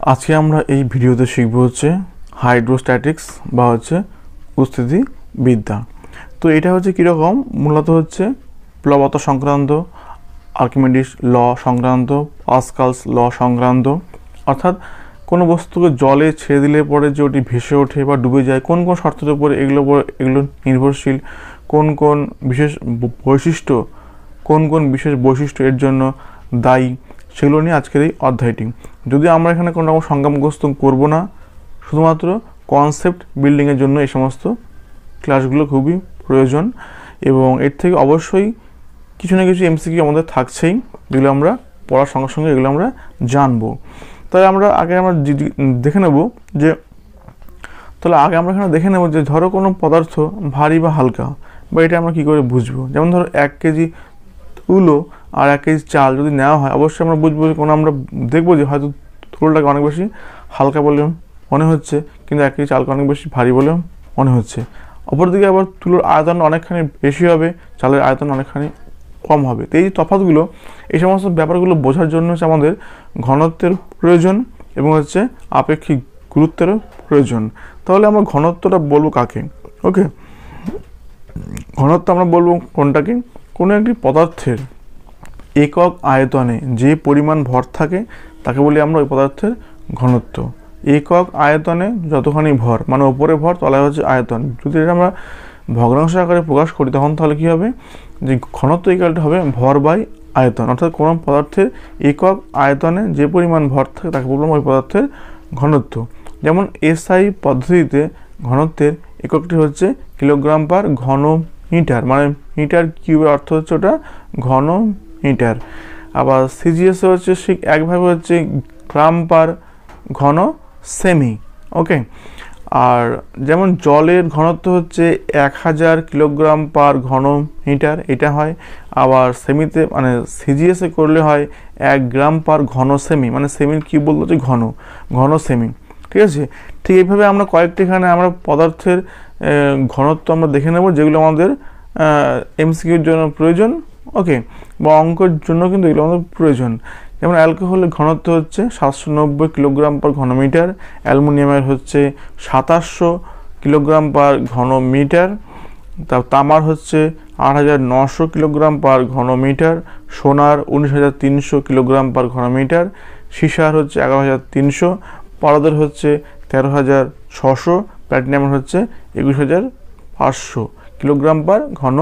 আজকে আমরা এই ভিডিওতে শিখব হচ্ছে হাইড্রোস্ট্যাটিক্স বা হচ্ছে স্থিতিবিদ্যা। তো এটা হচ্ছে কীরকম, মূলত হচ্ছে প্লবতা সংক্রান্ত, আর্কিমিডিস ল সংক্রান্ত, পাস্কালস ল সংক্রান্ত। অর্থাৎ কোনো বস্তুকে জলে ছেড়ে দিলে পরে যে ওটি ভেসে ওঠে বা ডুবে যায়, কোন কোন শর্তের উপরে এগুলো নির্ভরশীল, কোন কোন বিশেষ বৈশিষ্ট্য এর জন্য দায়ী, সেগুলো নিয়ে আজকের এই অধ্যায়টি। যদি আমরা এখানে কোনো রকম সংজ্ঞা মুখস্থ করবো না, শুধুমাত্র কনসেপ্ট বিল্ডিংয়ের জন্য এই সমস্ত ক্লাসগুলো খুবই প্রয়োজন, এবং এর থেকে অবশ্যই কিছু না কিছু এমসিকিউ আমাদের থাকছেই, যেগুলো আমরা পড়ার সঙ্গে সঙ্গে এগুলো আমরা জানবো। তাহলে আমরা দেখে নেব যে ধরো কোনো পদার্থ ভারী বা হালকা, বা এটা আমরা কী করে বুঝবো। যেমন ধরো 1 কেজি তুলো আর 1 কেজি চাল যদি নেওয়া হয়, অবশ্যই আমরা বুঝবো, আমরা দেখবো যে হয়তো তুলোটাকে অনেক বেশি হালকা বলে মনে হচ্ছে, কিন্তু 1 কেজি চালকে অনেক বেশি ভারী বলে মনে হচ্ছে। অপরদিকে আবার তুলোর আয়তন অনেকখানি বেশি হবে, চালের আয়তন অনেকখানি কম হবে। তো এই তফাৎগুলো, এই সমস্ত ব্যাপারগুলো বোঝার জন্য হচ্ছে আমাদের ঘনত্বের প্রয়োজন এবং হচ্ছে আপেক্ষিক গুরুত্বেরও প্রয়োজন। তাহলে আমরা ঘনত্বটা বলবো কাকে? ওকে, ঘনত্ব আমরা বলবো কোনটাকে? কোনো একটি পদার্থের একক আয়তনে যে পরিমাণ ভর থাকে তাকে বলি আমরা ওই পদার্থের ঘনত্ব। একক আয়তনে যতখানি ভর, মানে ওপরে ভর, তলায় হচ্ছে আয়তন। যদি এটা আমরা ভগ্নাংশ আকারে প্রকাশ করি, তখন তাহলে কী হবে, যে ঘনত্ব ইকুয়ালটা হবে ভর বাই আয়তন। অর্থাৎ কোনো পদার্থের একক আয়তনে যে পরিমাণ ভর থাকে তাকে বললাম ওই পদার্থের ঘনত্ব। যেমন এসআই পদ্ধতিতে ঘনত্বের এককটি হচ্ছে কিলোগ্রাম পার ঘন মিটার, মানে মিটার কিউবের অর্থ হচ্ছে ওটা ঘন মিটার। আবার সিজিএসে হচ্ছে ঠিক একভাবে হচ্ছে গ্রাম পার ঘন সেমি। ওকে, আর যেমন জলের ঘনত্ব হচ্ছে 1000 কিলোগ্রাম পার ঘন মিটার, এটা হয়। আবার সেমিতে মানে সিজিএসে করলে হয় 1 গ্রাম পার ঘন সেমি, মানে সেমির কি বলতে হচ্ছে ঘন সেমি। ঠিক আছে, ঠিক এইভাবে আমরা কয়েকটিখানে আমরা পদার্থের ঘনত্ব আমরা দেখে নেব, যেগুলো আমাদের এমসিকিউর জন্য প্রয়োজন, ওকে, বা অঙ্কের জন্য কিন্তু এগুলো আমাদের প্রয়োজন। যেমন অ্যালকোহলের ঘনত্ব হচ্ছে 790 কিলোগ্রাম পার ঘন মিটার, অ্যালুমিনিয়ামের হচ্ছে 2700 কিলোগ্রাম পার ঘন মিটার, তামার হচ্ছে 8900 কিলোগ্রাম পার ঘন মিটার, সোনার 19300 কিলোগ্রাম পার ঘন মিটার, সীসার হচ্ছে 11300, পারদের হচ্ছে 13600, প্ল্যাটিনামের হচ্ছে 21500 কিলোগ্রাম পার ঘন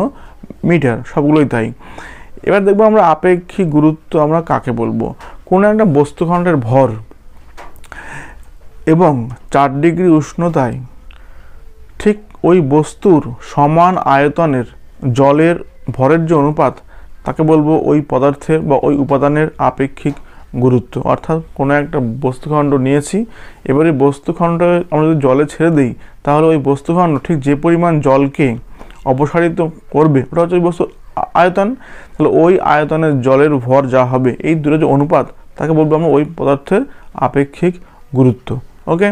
মিটার, সবগুলোই তাই। এবার দেখবো আমরা আপেক্ষিক গুরুত্ব আমরা কাকে বলবো। কোনো একটা বস্তুখণ্ডের ভর এবং 4 ডিগ্রি উষ্ণতায় ঠিক ওই বস্তুর সমান আয়তনের জলের ভরের যে অনুপাত, তাকে বলবো ওই পদার্থের বা ওই উপাদানের আপেক্ষিক গুরুত্ব। অর্থাৎ কোনো একটা বস্তুখণ্ড নিয়েছি, এবার এই বস্তুখণ্ড আমরা যদি জলে ছেড়ে দিই, তাহলে ওই বস্তুখণ্ড ঠিক যে পরিমাণ জলকে অপসারিত করবে, ওটা হচ্ছে ওই বস্তু আয়তন। তাহলে ওই আয়তনের জলের ভর যা হবে, এই দুটো যে অনুপাত, তাকে বলবো আমরা ওই পদার্থের আপেক্ষিক গুরুত্ব। ওকে,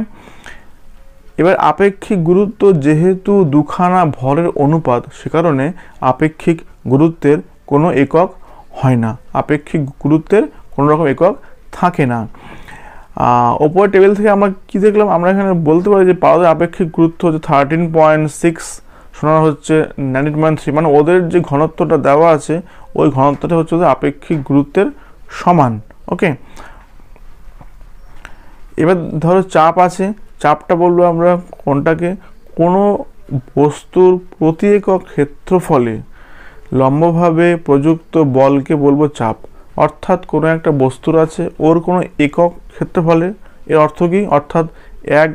এবার আপেক্ষিক গুরুত্ব যেহেতু দুখানা ভরের অনুপাত, সে কারণে আপেক্ষিক গুরুত্বের কোনো একক হয় না, আপেক্ষিক গুরুত্বের কোনো রকম একক থাকে না। ওপরের টেবিল থেকে আমরা কি দেখলাম, আমরা এখানে বলতে পারি যে পারদের আপেক্ষিক গুরুত্ব হচ্ছে 13.6, সোনার হচ্ছে 19.3, মানে ওদের যে ঘনত্বটা দেওয়া আছে ওই ঘনত্বটা হচ্ছে ওদের আপেক্ষিক গুরুত্বের সমান। ওকে, এবার ধরো চাপ আছে, চাপটা বলবো আমরা কোনটাকে? কোনো বস্তুর প্রতি একক ক্ষেত্রফলে লম্বভাবে প্রযুক্ত বলকে বলবো চাপ। অর্থাৎ কোনো একটা বস্তুর আছে, ওর কোনো একক ক্ষেত্রফলে, এর অর্থ কি? অর্থাৎ 1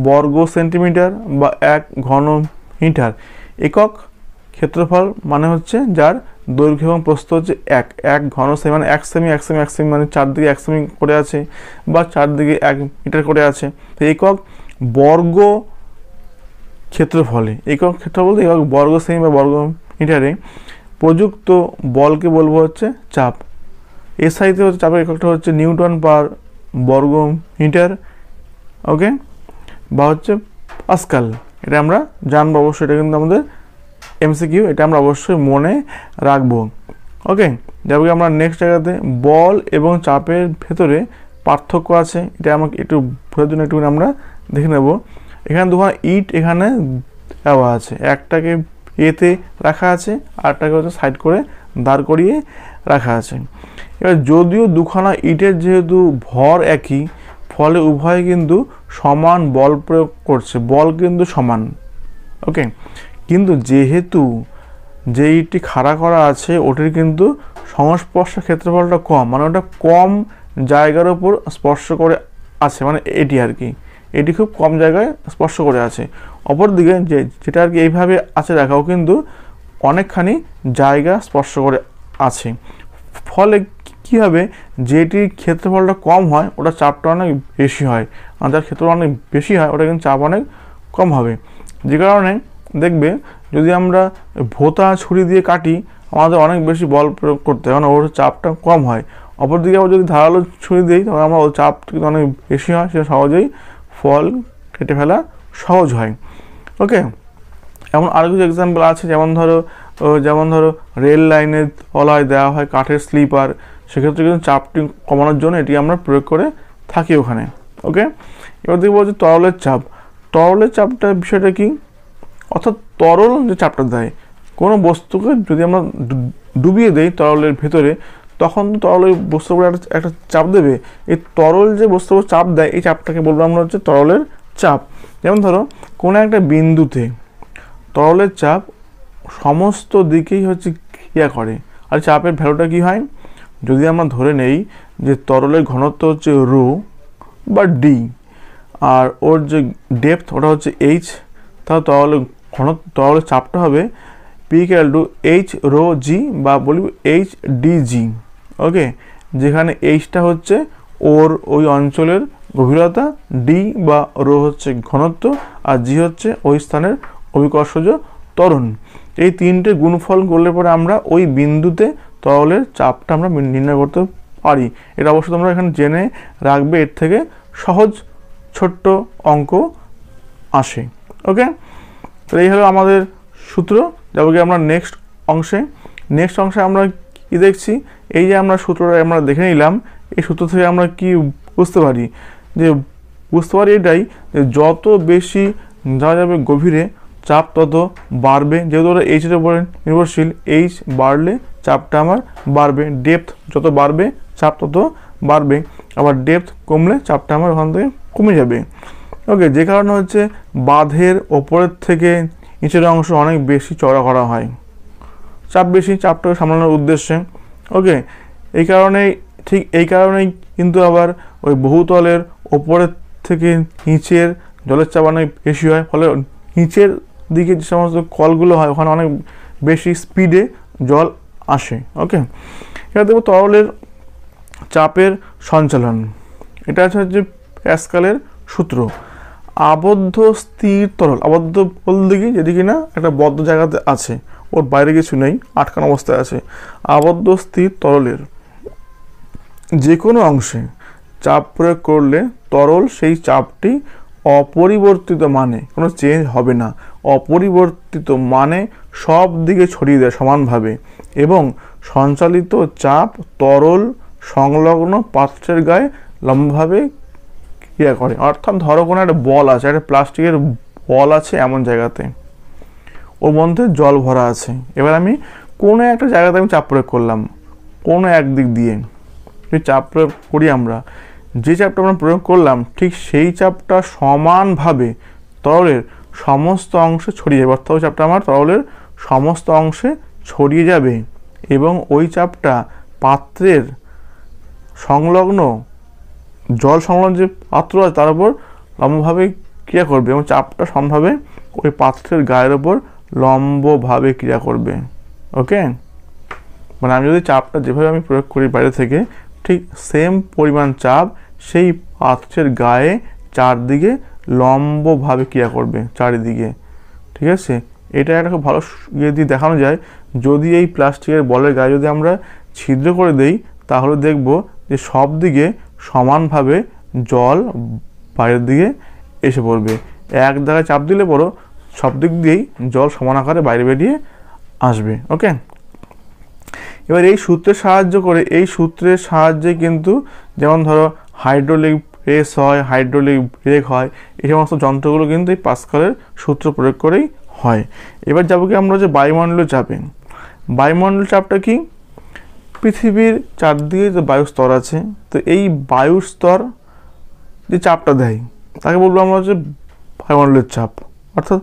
বর্গ সেন্টিমিটার বা 1 ঘন মিটার। একক ক্ষেত্রফল মানে হচ্ছে যার দৈর্ঘ্য এবং প্রস্থ হচ্ছে 1 ঘন সেমি, মানে 1 সেমি মানে 4 দিকে 1 সেমি করে আছে, বা 4 দিকে 1 মিটার করে আছে। তো একক বর্গ ক্ষেত্রফলে, একক ক্ষেত্রফল একক বর্গ সেমি বা বর্গ মিটারে প্রযুক্ত বলকে বলবো হচ্ছে চাপ। এসআইতে হচ্ছে চাপের এককটা হচ্ছে নিউটন পার বর্গ মিটার। ওকে, বা হচ্ছে পাস্কাল। এটা আমরা জানবো অবশ্যই, এটা কিন্তু আমাদের এমসিকিউ, এটা আমরা অবশ্যই মনে রাখবো। ওকে, যাবো আমরা নেক্সট জায়গাতে, বল এবং চাপের ভেতরে পার্থক্য আছে, এটা আমাকে একটু বোঝার জন্য একটু আমরা দেখে নেব। এখানে দুখানা ইট এখানে দেওয়া আছে, একটাকে এতে রাখা আছে, আরটাকে হচ্ছে সাইড করে দাঁড় করিয়ে রাখা আছে। এবার যদিও দুখানা ইটের যেহেতু ভর একই, ফলে উভয়ে কিন্তু সমান বল প্রয়োগ করছে, বল কিন্তু সমান। ওকে, কিন্তু যেহেতু যে ইটটি খাড়া করা আছে ওটির কিন্তু সংস্পর্শ ক্ষেত্রফলটা কম, মানে ওটা কম জায়গার ওপর স্পর্শ করে আছে, মানে এটি আর কি, এটি খুব কম জায়গায় স্পর্শ করে আছে। অপরদিকে যেটা আর কি এইভাবে আছে রাখাও কিন্তু অনেকখানি জায়গা স্পর্শ করে আছে, ফলে কী হবে, যেটির ক্ষেত্রফলটা কম হয় ওটা চাপটা অনেক বেশি হয়, আর যার ক্ষেত্রফল অনেক বেশি হয় ওটা কিন্তু চাপ অনেক কম হবে। যে কারণে দেখবে যদি আমরা ভোঁতা ছুরি দিয়ে কাটি আমাদের অনেক বেশি বল প্রয়োগ করতে হয়, কারণ ওর চাপটা কম হয়। অপরদিকে আবার যদি ধারালো ছুরি দিই তখন আমরা ওর চাপ কিন্তু অনেক বেশি হয়, সেটা সহজেই ফল কেটে ফেলা সহজ হয়। ওকে, এমন আরও কিছু এক্সাম্পল আছে, যেমন ধরো রেল লাইনে তলায় দেওয়া হয় কাঠের স্লিপার, সেক্ষেত্রে কিন্তু চাপটি কমানোর জন্য এটি আমরা প্রয়োগ করে থাকি ওখানে। ওকে, এবার দেখবো যে তরলের চাপ। তরলের চাপটার বিষয়টা কি, অর্থাৎ তরল যে চাপটা দেয়, কোনো বস্তুকে যদি আমরা ডুবিয়ে দেই তরলের ভেতরে, তখন তো তরলের বস্তুর উপরে একটা চাপ দেবে। এই তরল যে বস্তুর উপর চাপ দেয় এই চাপটাকে বলবো আমরা হচ্ছে তরলের চাপ। যেমন ধরো কোনো একটা বিন্দুতে তরলের চাপ সমস্ত দিকেই হচ্ছে ক্রিয়া করে। আর চাপের ভ্যালুটা কি হয়, যদি আমরা ধরে নেই যে তরলের ঘনত্ব হচ্ছে রো বা ডি, আর ওর যে ডেপথ ওটা হচ্ছে এইচ, তাহলে তরলের চাপটা হবে P equal to H rho G, বা বলি এইচ ডি জি। ওকে, যেখানে এইচটা হচ্ছে ওর ওই অঞ্চলের গভীরতা, ডি বা রো হচ্ছে ঘনত্ব, আর জি হচ্ছে ওই স্থানের অভিকর্ষজ ত্বরণ। এই তিনটে গুণফল করলে পরে আমরা ওই বিন্দুতে তরলের চাপটা আমরা নির্ণয় করতে পারি। এটা অবশ্য তোমরা এখানে জেনে রাখবে, এর থেকে সহজ ছোট্ট অঙ্ক আসে। ওকে, তো এই হলো আমাদের সূত্র। যাবো কি আমরা নেক্সট অংশে আমরা কি দেখছি, এই যে আমরা সূত্রটা আমরা দেখে নিলাম, এই সূত্র থেকে আমরা কি বুঝতে পারি এটাই যে যত বেশি যাওয়া যাবে গভীরে চাপ তত বাড়বে, যেহেতু ওরা এইচের উপরে নির্ভরশীল, এইচ বাড়লে চাপটা আমার বাড়বে, ডেপথ যত বাড়বে চাপ তত বাড়বে, আবার ডেপথ কমলে চাপটা আমার ওখান থেকে কমে যাবে। ওকে, যে কারণে হচ্ছে বাঁধের ওপরের থেকে নিচের অংশ অনেক বেশি চওড়া করা হয়, চাপ বেশি, চাপটাকে সামলানোর উদ্দেশ্যে। ওকে, এই কারণেই কিন্তু আবার ওই বহুতলের ওপরের থেকে নিচের জলের চাপ অনেক বেশি হয়, ফলে নিচের দিকে যে সমস্ত কলগুলো হয় ওখানে অনেক বেশি স্পিডে জল আসে। ওকে, এবার দেখবো তরলের চাপের সঞ্চালন। এটা হচ্ছে প্যাসকালের সূত্র। আবদ্ধ স্থির তরল, আবদ্ধ বলতে কি যেদিকে না একটা বদ্ধ জায়গাতে আছে, ওর বাইরে কিছু নেই, আটকানো অবস্থায় আছে, আবদ্ধ স্থির তরলের যে কোনো অংশে চাপ প্রয়োগ করলে তরল সেই চাপটি অপরিবর্তিত মানে, কোনো চেঞ্জ হবে না, অপরিবর্তিত মানে সব দিকে ছড়িয়ে দেয় সমানভাবে, এবং সঞ্চালিত চাপ তরল সংলগ্ন পাত্রের গায়ে লম্বভাবে ক্রিয়া করে। অর্থাৎ ধরো কোনো একটা বল আছে, একটা প্লাস্টিকের বল আছে এমন জায়গাতে, ওর মধ্যে জল ভরা আছে, এবার আমি কোনো একটা জায়গাতে আমি চাপ প্রয়োগ করলাম, কোনো একদিক দিয়ে চাপ প্রয়োগ করি আমরা, যে চাপটা আমরা প্রয়োগ করলাম ঠিক সেই চাপটা সমানভাবে তরলের সমস্ত অংশে ছড়িয়ে যাবে, অর্থাৎ ওই চাপটা আমার তরলের সমস্ত অংশে ছড়িয়ে যাবে, এবং ওই চাপটা পাত্রের সংলগ্ন জল সংলগ্ন যে পাত্র আছে তার উপর লম্বভাবে ক্রিয়া করবে, এবং চাপটা সমানভাবে ওই পাত্রের গায়ের ওপর লম্বভাবে ক্রিয়া করবে। ওকে, মানে আমি যদি চাপটা যেভাবে আমি প্রয়োগ করি বাইরে থেকে, ঠিক সেম পরিমাণ চাপ সেই পাত্রের গায়ে চারদিকে লম্বভাবে ক্রিয়া করবে চারিদিকে। ঠিক আছে, এটা একটা খুব ভালো ইয়ে দিয়ে দেখানো যায়, যদি এই প্লাস্টিকের বলের গায়ে যদি আমরা ছিদ্র করে দেই তাহলে দেখব যে সব দিকে সমানভাবে জল বাইরের দিকে এসে পড়বে। এক জায়গায় চাপ দিলে পরও সব দিক দিয়েই জল সমান আকারে বাইরে বেরিয়ে আসবে। ওকে, এবার এই সূত্রের সাহায্যে কিন্তু যেমন ধরো হাইড্রোলিক প্রেস হয়, হাইড্রোলিক ব্রেক হয়, এই সমস্ত যন্ত্রগুলো কিন্তু এই পাস্কালের সূত্র প্রয়োগ করেই হয়। এবার যাবো কি আমরা যে বায়ুমণ্ডলীয় চাপে। বায়ুমণ্ডলীয় চাপটা কি? পৃথিবীর চারদিকে যে বায়ুর স্তর আছে, তো এই বায়ুর স্তর যে চাপটা দেয় তাকে বলবো আমরা হচ্ছে বায়ুমণ্ডলের চাপ। অর্থাৎ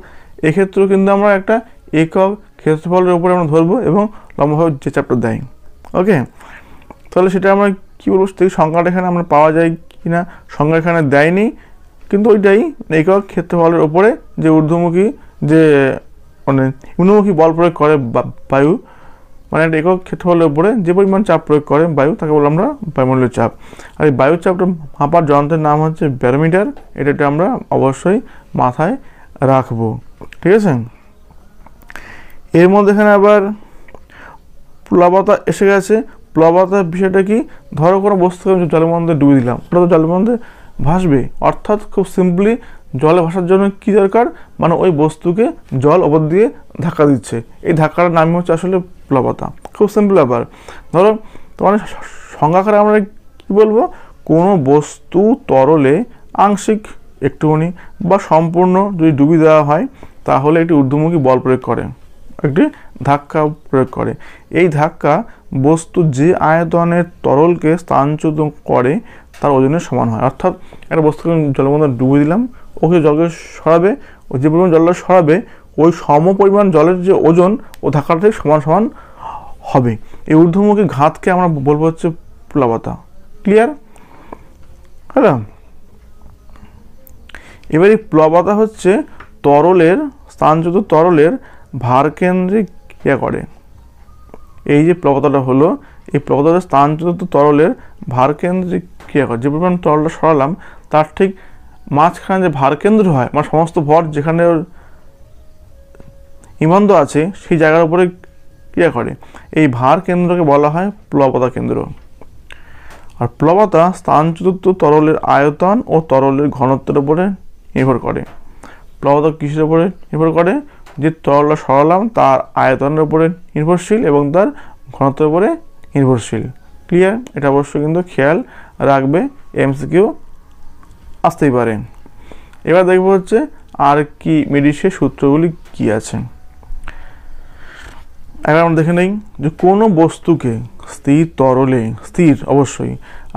এক্ষেত্রেও কিন্তু আমরা একটা একক ক্ষেত্রফলের উপরে আমরা ধরবো এবং লম্বভাবে যে চাপটা দেয়। ওকে, তাহলে সেটা আমরা কী বলবো, সেই সংখ্যাটা এখানে আমরা পাওয়া যায় কি না, সংখ্যা এখানে দেয়নি, কিন্তু ওইটাই একক ক্ষেত্রফলের ওপরে যে ঊর্ধ্বমুখী যে মানে নিম্নমুখী বল প্রয়োগ করে বায়ু, মানে একটা একক ক্ষেত্রফলের উপরে যে পরিমাণ চাপ প্রয়োগ করে বায়ু, তাকে বললাম আমরা বায়ুমণ্ডলীয় চাপ। আর এই বায়ুর চাপটা মাপার যন্ত্রের নাম হচ্ছে ব্যারোমিটার। এটা আমরা অবশ্যই মাথায় রাখবো, ঠিক আছে। এর মধ্যে এখানে আবার প্লবতা এসে গেছে। প্লবতার বিষয়টা কি? ধরো কোনো বস্তুকে আমি জলের মধ্যে ডুবে দিলাম, ওটা তো জলের মধ্যে ভাসবে। অর্থাৎ খুব সিম্পলি জলে ভাসার জন্য কি দরকার, মানে ওই বস্তুকে জল ওপর দিয়ে ধাক্কা দিচ্ছে, এই ধাক্কাটার নাম হচ্ছে আসলে প্লবতা। খুব সিম্পল ব্যাপার। ধরো তোমার সংজ্ঞাকারে আমরা কি বলবো, কোনো বস্তু তরলে আংশিক একটুখানি বা সম্পূর্ণ যদি ডুবিয়ে দেওয়া হয় তাহলে একটি ঊর্ধ্বমুখী বল প্রয়োগ করে, একটি ধাক্কা প্রয়োগ করে। এই ধাক্কা বস্তু যে আয়তনের তরলকে স্থানচ্যুত করে তার ওজনের সমান হয়। অর্থাৎ একটা বস্তুকে জলের মধ্যে ডুবে দিলাম, ওকে জলকে সরাবে, ও যে পরিমাণ জলটা সরাবে ওই সম পরিমাণ জলের যে ওজন ও ধাক্কাটা সমান সমান হবে। এই ঊর্ধ্বমুখী ঘাতকে আমরা বলবো হচ্ছে প্লবতা। ক্লিয়ার? হ্যাঁ। এবার এই প্লবতা হচ্ছে তরলের স্থানচ্যুত তরলের ভারকেন্দ্রিক ক্রিয়া করে। এই যে প্লবতাটা হলো, এই প্লবতাটা স্থানচ্যুত তরলের ভারকেন্দ্রিক ক্রিয়া করে। যে পরিমাণ তরলটা সরালাম তার ঠিক মাঝখানে যে ভারকেন্দ্র হয়, মানে সমস্ত ভর যেখানে ইমন্দ আছে সেই জায়গার উপরে ক্রিয়া করে, এই ভার কেন্দ্রকে বলা হয় প্লবতা কেন্দ্র। আর প্লবতা স্থানচ্যুত তরলের আয়তন ও তরলের ঘনত্বের উপরে নির্ভর করে। প্লবতা কিসের উপরে নির্ভর করে? যে তরলটা সরালাম তার আয়তনের উপরে নির্ভরশীল এবং তার ঘনত্বের উপরে নির্ভরশীল। ক্লিয়ার? এটা অবশ্যই কিন্তু খেয়াল রাখবে, এমসিকিউ আসতেই পারে। এবার দেখবো হচ্ছে আর্কিমিডিসের সূত্রগুলি কি আছে। এবার আমরা দেখে নেই যে কোনো বস্তুকে স্থির তরলে, স্থির অবশ্যই,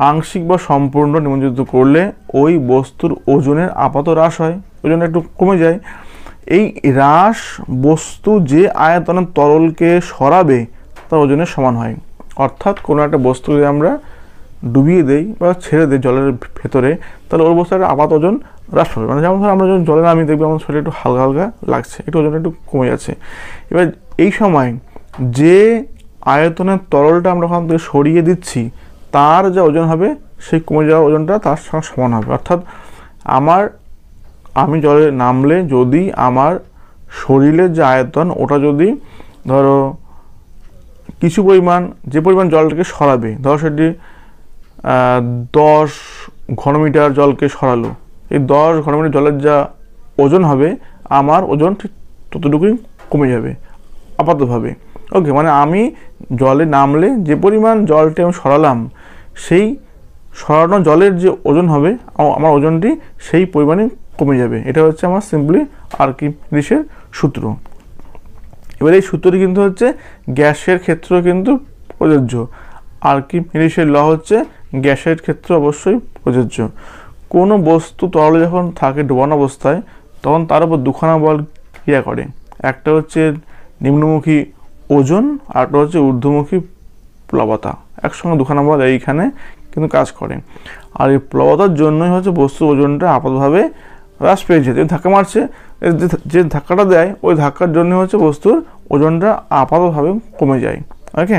আংশিক বা সম্পূর্ণ নিমজ্জিত করলে ওই বস্তুর ওজনের আপাত হ্রাস হয়, ওজন একটু কমে যায়। এই হ্রাস বস্তু যে আয়তনের তরলকে সরাবে তার ওজনের সমান হয়। অর্থাৎ কোনো একটা বস্তু যদি আমরা ডুবিয়ে দেই বা ছেড়ে দিই জলের ভেতরে, তাহলে ওর বস্তুর আপাত ওজন হ্রাস পাবে। মানে যেমন ধর আমরা যখন জলে নামিয়ে দেখবো আমার শরীরে একটু হালকা হালকা লাগছে, একটু ওজন একটু কমে যাচ্ছে। এবার এই সময় যে আয়তনের তরলটা আমরা ওখান থেকে সরিয়ে দিচ্ছি তার যা ওজন হবে সেই কমে যাওয়া ওজনটা তার সঙ্গে সমান হবে। অর্থাৎ আমি জলে নামলে যদি আমার শরীরের যে আয়তন ওটা যদি ধরো কিছু পরিমাণ, যে পরিমাণ জলটাকে সরাবে, ধরো সেটি 10 ঘনমিটার জলকে সরালো, এই 10 ঘনমিটার জলের যা ওজন হবে আমার ওজন ঠিক ততটুকুই কমে যাবে আপাতভাবে। ওকে, মানে আমি জলে নামলে যে পরিমাণ জলটি আমি সরালাম সেই সরানো জলের যে ওজন হবে আমার ওজনটি সেই পরিমাণে কমে যাবে। এটা হচ্ছে আমার সিম্পলি আর্কিমিডিসের সূত্র। এবার এই সূত্রটি কিন্তু হচ্ছে গ্যাসের ক্ষেত্রেও কিন্তু প্রযোজ্য। আর্কিমিডিসের ল হচ্ছে গ্যাসের ক্ষেত্রে অবশ্যই প্রযোজ্য। কোনো বস্তু তরলে যখন থাকে ডোবানো অবস্থায় তখন তার উপর দুখানা বল ক্রিয়া করে, একটা হচ্ছে নিম্নমুখী ওজন আর একটা হচ্ছে ঊর্ধ্বমুখী প্লবতা। একসঙ্গে দুখানা বল এইখানে কিন্তু কাজ করে। আর এই প্লবতার জন্যই হচ্ছে বস্তুর ওজনটা আপাতভাবে হ্রাস পেয়েছে। যে ধাক্কা মারছে, যে ধাক্কাটা দেয় ওই ধাক্কার জন্য হচ্ছে বস্তুর ওজনটা আপাতভাবে কমে যায়। ওকে,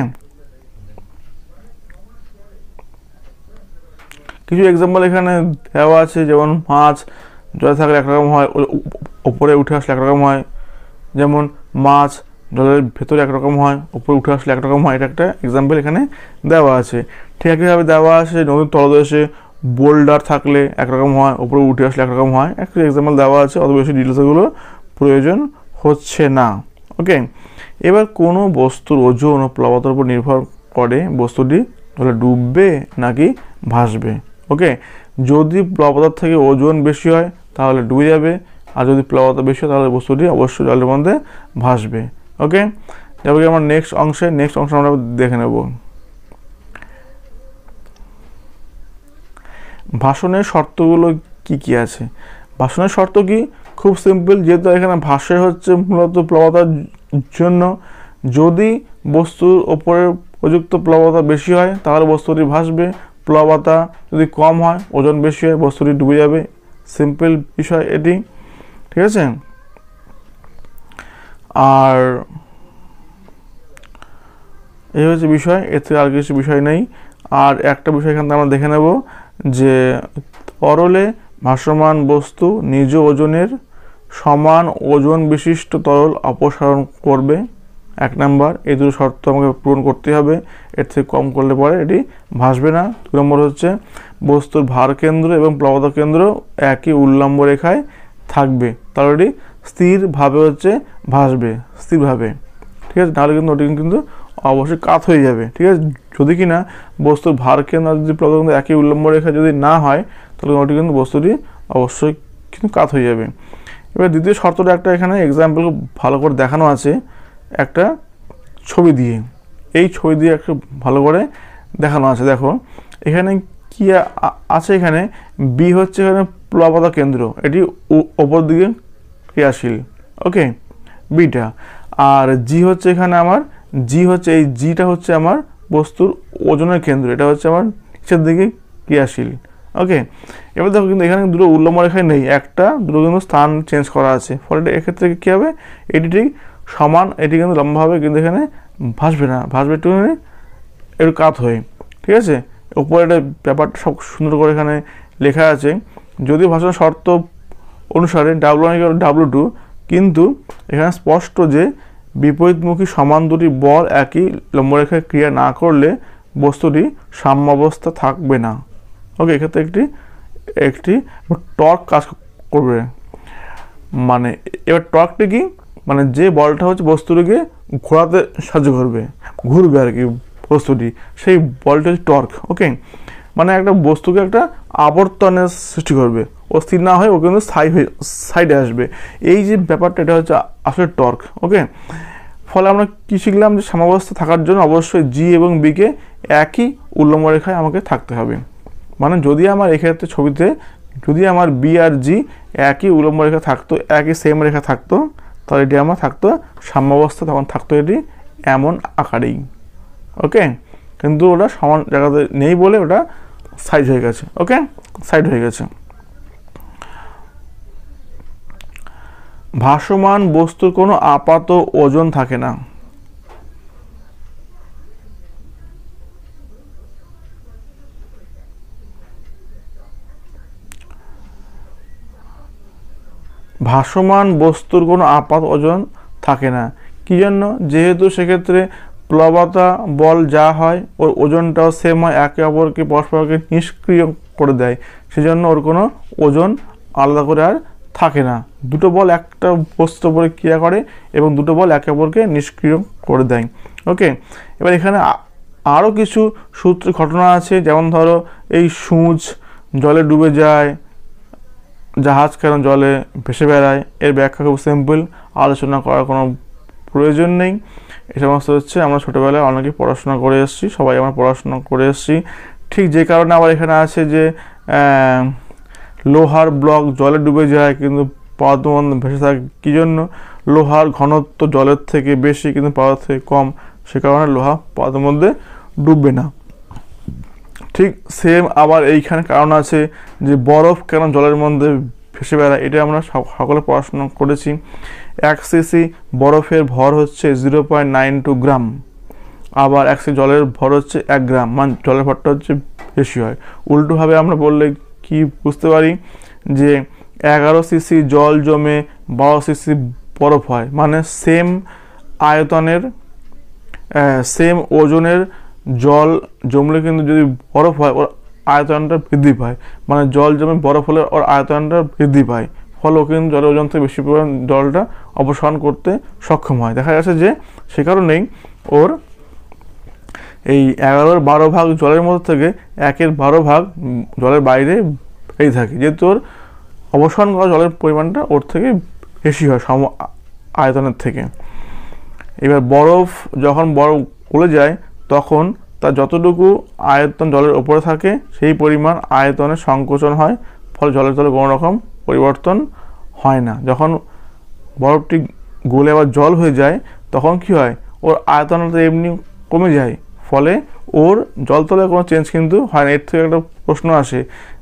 কিছু এক্সাম্পল এখানে দেওয়া আছে, যেমন মাছ জলে থাকলে একরকম হয়, ওপরে উঠে আসলে একরকম হয়। যেমন মাছ জলের ভেতরে একরকম হয়, উপরে উঠে আসলে একরকম হয়। এটা একটা এক্সাম্পল এখানে দেওয়া আছে। ঠিক একইভাবে দেওয়া আছে নদীর তলদেশে বোল্ডার থাকলে একরকম হয়, উপরে উঠে আসলে একরকম হয়। একটা এক্সাম্পল দেওয়া আছে, অত বেশি ডিটেলসগুলো প্রয়োজন হচ্ছে না। ওকে, এবার কোনো বস্তুর ওজন ও প্লবতার উপর নির্ভর করে বস্তুটি জলে ডুববে নাকি ভাসবে। ওকে, যদি প্লবতার থেকে ওজন বেশি হয় তাহলে ডুবে যাবে, আর যদি প্লবতা বেশি হয় তাহলে বস্তুটি অবশ্যই জলের মধ্যে ভাসবে। ওকে, যাবো কি আমার নেক্সট অংশে আমরা দেখে নেব। ভাষণের শর্তগুলো কি কি আছে? ভাষণের শর্ত কি? খুব সিম্পল, যেহেতু এখানে ভাষা হচ্ছে মূলত প্লবতার জন্য, যদি বস্তুর ওপরে প্রযুক্ত প্লবতা বেশি হয় তাহলে বস্তুটি ভাসবে, প্লবতা যদি কম হয়, ওজন বেশি হয়, বস্তুটি ডুবে যাবে। সিম্পল বিষয় এটি, ঠিক আছে। আর এই হচ্ছে বিষয়, এর থেকে আর কিছু বিষয় নেই। আর একটা বিষয় এখান থেকে আমরা দেখে নেব যে তরলে ভাসমান বস্তু নিজ ওজনের সমান ওজন বিশিষ্ট তরল অপসারণ করবে, 1 নাম্বার। এই দুটো শর্ত আমাকে পূরণ করতে হবে, এর থেকে কম করলে পরে এটি ভাসবে না। 2 নম্বর হচ্ছে বস্তুর ভার কেন্দ্র এবং প্লবতা কেন্দ্র একই উল্লম্ব রেখায় থাকবে, তাহলে এটি স্থিরভাবে ভাসবে, স্থিরভাবে, ঠিক আছে। নাহলে কিন্তু ওটি কিন্তু অবশ্যই কাত হয়ে যাবে, ঠিক আছে। যদি কিনা বস্তুর ভার কেন্দ্র যদি প্লবতা কেন্দ্র একই উল্লম্ব রেখা যদি না হয় তাহলে ওটি কিন্তু বস্তুটি অবশ্যই কিন্তু কাত হয়ে যাবে। এবার দ্বিতীয় শর্তটা একটা এখানে এক্সাম্পল ভালো করে দেখানো আছে একটা ছবি দিয়ে, এই ছবি দিয়ে একটু ভালো করে দেখানো আছে। দেখো এখানে কি আছে, এখানে বি হচ্ছে এখানে প্লবতা কেন্দ্র, এটি ওপর দিকে ক্রিয়াশীল, ওকে, বিটা। আর জি হচ্ছে এখানে আমার, জি হচ্ছে এই জিটা হচ্ছে আমার বস্তুর ওজনের কেন্দ্র, এটা হচ্ছে আমার নিচের দিকে ক্রিয়াশীল, ওকে। এবার দেখো কিন্তু এখানে দুটো উল্লম্ব রেখায় নেই, দুটো কিন্তু স্থান চেঞ্জ করা আছে, ফলে এক্ষেত্রে কী হবে, এটি ঠিক সমান, এটি কিন্তু লম্বা হবে, কিন্তু এখানে ভাসবে না, ভাসবে একটু কাত হয়ে, ঠিক আছে। উপরে একটা ব্যাপারটা সব সুন্দর করে এখানে লেখা আছে, যদি ভাষণের শর্ত অনুসারে W1 কিন্তু এখানে স্পষ্ট যে বিপরীতমুখী সমান দুটি বল একই লম্বরেখায় ক্রিয়া না করলে বস্তুটি সাম্যাবস্থা থাকবে না, ওকে। এক্ষেত্রে একটি টর্ক কাজ করবে, মানে এবার টর্কটা কি, মানে যে বলটা হচ্ছে বস্তুটিকে ঘোরাতে সাহায্য করবে, ঘুরবে আর কি বস্তুটি, সেই বলটা হচ্ছে টর্ক, ওকে। মানে একটা বস্তুকে একটা আবর্তনের সৃষ্টি করবে, ও স্থির না হয়ে ও কিন্তু সাইডে আসবে, এই যে ব্যাপারটা এটা হচ্ছে আসলে টর্ক, ওকে। ফলে আমরা কি শিখলাম, যে সাম্যাবস্থা থাকার জন্য অবশ্যই জি এবং বিকে একই উল্লম্ব রেখায় আমাকে থাকতে হবে। মানে যদি আমার এক্ষেত্রে ছবিতে যদি আমার বি আর জি একই উল্লম্ব রেখা থাকতো, একই সেম রেখা থাকতো, তাহলে এটি আমার থাকতো সাম্যাবস্থা, তখন থাকতো এটি এমন আকারেই, ওকে। কিন্তু ওটা সমান জায়গাতে নেই বলে ওটা সাইড হয়ে গেছে, ওকে, সাইড হয়ে গেছে। ভাসমান বস্তুর কোনো আপাত ওজন থাকে না। ভাসমান বস্তুর কোনো আপাত ওজন থাকে না, কি জন্য? যেহেতু সেক্ষেত্রে প্লবতা বল যা হয় ওর ওজনটাও সেম হয়, একে অপরকে পরস্পরকে নিষ্ক্রিয় করে দেয়, সেজন্য ওর কোনো ওজন আলাদা করে আর থাকে না। দুটো বল একটা বস্তুর উপরে ক্রিয়া করে এবং দুটো বল একে অপরকে নিষ্ক্রিয় করে দেয়, ওকে। এবার এখানে আরও কিছু সূত্র ঘটনা আছে, যেমন ধরো এই সূঁচ জলে ডুবে যায়, জাহাজ কেন জলে ভেসে বেড়ায়, এর ব্যাখ্যা খুব সিম্পল, আলোচনা করার কোনো প্রয়োজন নেই। এই সমস্ত হচ্ছে আমরা ছোটোবেলায় অনেকে পড়াশোনা করে এসেছি, সবাই আমরা পড়াশোনা করে এসেছি। ঠিক যে কারণে আবার এখানে আছে যে লোহার ব্লক জলে ডুবে যায় কিন্তু পদার্থ ভেসে থাকে, কী জন্য? লোহার ঘনত্ব জলের থেকে বেশি কিন্তু পদার্থ থেকে কম, সে কারণে লোহা পদার্থের মধ্যে ডুববে না। ঠিক সেম আবার এইখানে কারণ আছে যে বরফ কেন জলের মধ্যে ভেসে বেড়ায়, এটা আমরা সকলে পড়াশোনা করেছি। 1 সিসি বরফের ভর হচ্ছে 0.92 গ্রাম, আবার 1 সিসি জলের ভর হচ্ছে 1 গ্রাম, মানে জলের ভরটা হচ্ছে বেশি হয়। উল্টোভাবে আমরা বললে কি বুঝতে পারি, যে 11 সিসি জল জমে 12 সিসি বরফ হয়, মানে সেম আয়তনের সেম ওজনের জল জমলে কিন্তু যদি বরফ হয় ওর আয়তনটা বৃদ্ধি পায়, মানে জল জমে বরফ হলে ওর আয়তনটা বৃদ্ধি পায়, ফলে ও কিন্তু জলের ওজন থেকে বেশি পরিমাণ জলটা অপসারণ করতে সক্ষম হয়। দেখা যাচ্ছে যে সে কারণেই ওর এই 11/12 জলের মধ্যে থেকে 1/12 জলের বাইরে এই থাকে, যেহেতু ওর অবসান করা জলের পরিমাণটা ওর থেকে বেশি হয় সম আয়তনের থেকে। এবার যখন বরফ গলে যায় তখন তার যতটুকু আয়তন জলের ওপরে থাকে সেই পরিমাণ আয়তনের সংকোচন হয়, ফলে জলের তলে কোনো রকম পরিবর্তন হয় না। যখন বরফটি গলে আবার জল হয়ে যায় তখন কি হয়, ওর আয়তনটা এমনি কমে যায়, ফলে ওর জলতলে কোনো চেঞ্জ কিন্তু হয় না। এর থেকে একটা প্রশ্ন আসে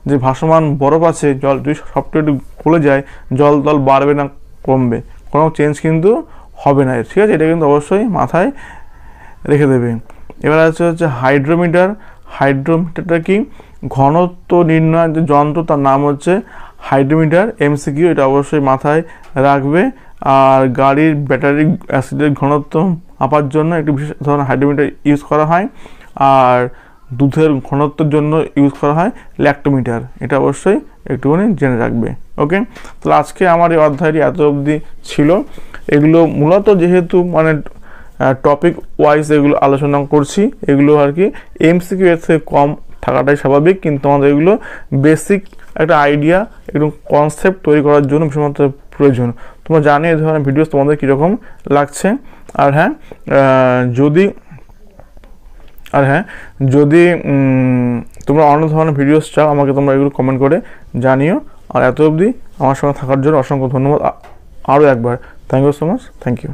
যে ভাসমান বরফ আছে, জল যদি সবটা একটু গলে যায় জল বাড়বে না কমবে, কোনো চেঞ্জ কিন্তু হবে না। ঠিক আছে, এটা কিন্তু অবশ্যই মাথায় রেখে দেবে। এবার হচ্ছে হাইড্রোমিটার। হাইড্রোমিটারটা কি? ঘনত্ব নির্ণয়ের যে যন্ত্র, তার নাম হচ্ছে হাইড্রোমিটার। এমসিকিউ, এটা অবশ্যই মাথায় রাখবে। আর গাড়ির ব্যাটারি অ্যাসিডের ঘনত্ব মাপার জন্য একটি বিশেষ ধরনের হাইড্রোমিটার ইউজ করা হয়। আর দুধের ঘনত্বের জন্য ইউজ করা হয় ল্যাক্টোমিটার। এটা অবশ্যই একটুখানি জেনে রাখবে। ওকে, তাহলে আজকে আমার এই অধ্যায়টি এত অবধি ছিল। এগুলো মূলত যেহেতু মানে টপিক ওয়াইজ এগুলো আলোচনা করছি, এগুলো আর কি এমসিকিউ এর থেকে কম থাকাটাই স্বাভাবিক, কিন্তু আমাদের এগুলো বেসিক একটা আইডিয়া, একটু কনসেপ্ট তৈরি করার জন্য ভীষণ প্রয়োজন। তোমরা জানো এই ধরনের ভিডিওস তোমাদের কীরকম লাগছে। আর হ্যাঁ, যদি তোমরা অন্য ধরনের ভিডিওস চাও আমাকে তোমরা এগুলো কমেন্ট করে জানিও। আর এত অবধি আমার সঙ্গে থাকার জন্য অসংখ্য ধন্যবাদ আরও একবার। Thank you so much, thank you.